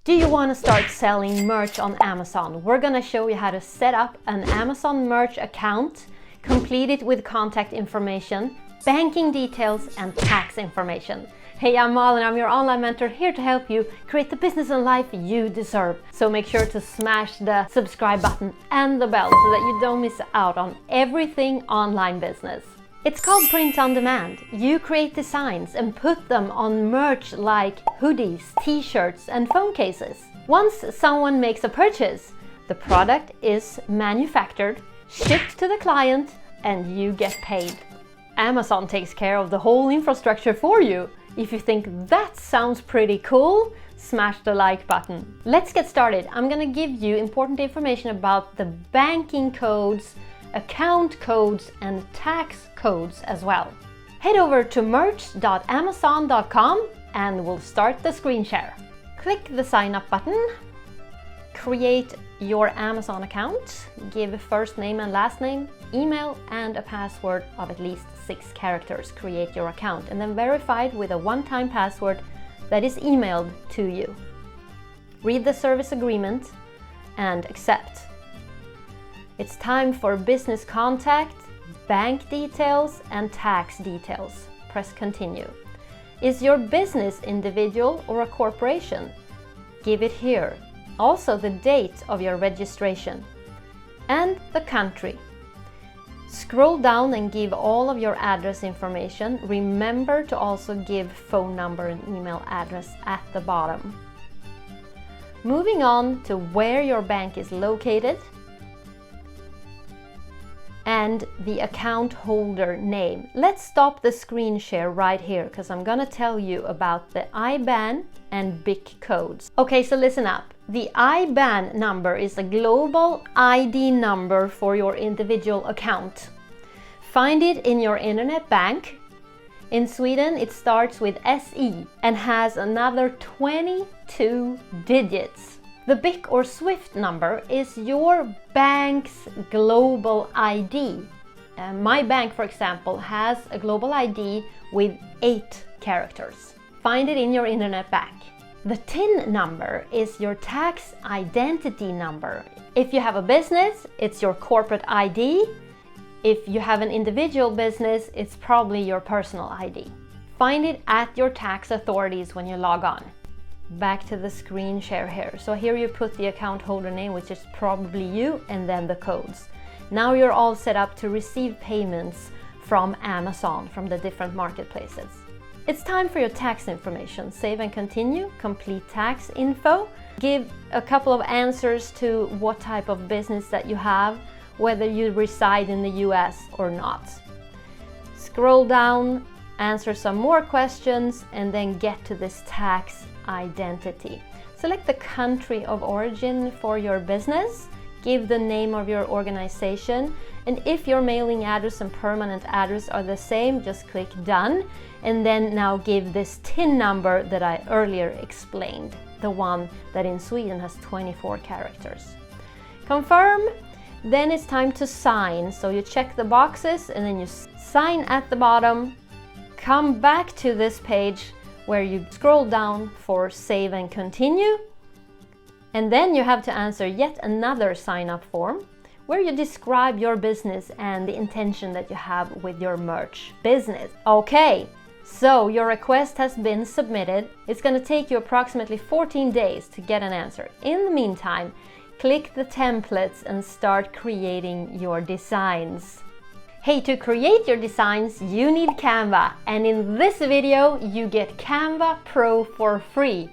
Do you want to start selling merch on Amazon? We're going to show you how to set up an Amazon merch account, complete it with contact information, banking details, and tax information. Hey, I'm Malin, I'm your online mentor here to help you create the business and life you deserve. So make sure to smash the subscribe button and the bell so that you don't miss out on everything online business. It's called print on demand. You create designs and put them on merch like hoodies, t-shirts, and phone cases. Once someone makes a purchase, the product is manufactured, shipped to the client, and you get paid. Amazon takes care of the whole infrastructure for you. If you think that sounds pretty cool, smash the like button. Let's get started. I'm gonna give you important information about the banking codes, account codes, and tax codes as well. Head over to merch.amazon.com and we'll start the screen share. Click the sign up button, create your Amazon account, give first name and last name, email, and a password of at least 6 characters. Create your account and then verify it with a one-time password that is emailed to you. Read the service agreement and accept. It's time for business contact, bank details, and tax details. Press continue. Is your business individual or a corporation? Give it here. Also the date of your registration and the country. Scroll down and give all of your address information. Remember to also give phone number and email address at the bottom. Moving on to where your bank is located and the account holder name. Let's stop the screen share right here because I'm gonna tell you about the IBAN and BIC codes. Okay, so listen up. The IBAN number is a global ID number for your individual account. Find it in your internet bank. In Sweden, it starts with SE and has another 22 digits. The BIC or SWIFT number is your bank's global ID. My bank, for example, has a global ID with 8 characters. Find it in your internet bank. The TIN number is your tax identity number. If you have a business, it's your corporate ID. If you have an individual business, it's probably your personal ID. Find it at your tax authorities when you log on. Back to the screen share here. So here you put the account holder name, which is probably you, and then the codes. Now you're all set up to receive payments from Amazon, from the different marketplaces. It's time for your tax information. Save and continue, complete tax info, give a couple of answers to what type of business that you have, whether you reside in the US or not. Scroll down, answer some more questions, and then get to this tax identity. Select the country of origin for your business, give the name of your organization, and if your mailing address and permanent address are the same, just click done, and then now give this TIN number that I earlier explained, the one that in Sweden has 24 characters. Confirm, then it's time to sign. So you check the boxes and then you sign at the bottom, come back to this page where you scroll down for save and continue. And then you have to answer yet another sign-up form where you describe your business and the intention that you have with your merch business. Okay, so your request has been submitted. It's going to take you approximately 14 days to get an answer. In the meantime, click the templates and start creating your designs. Hey, to create your designs, you need Canva, and in this video, you get Canva Pro for free.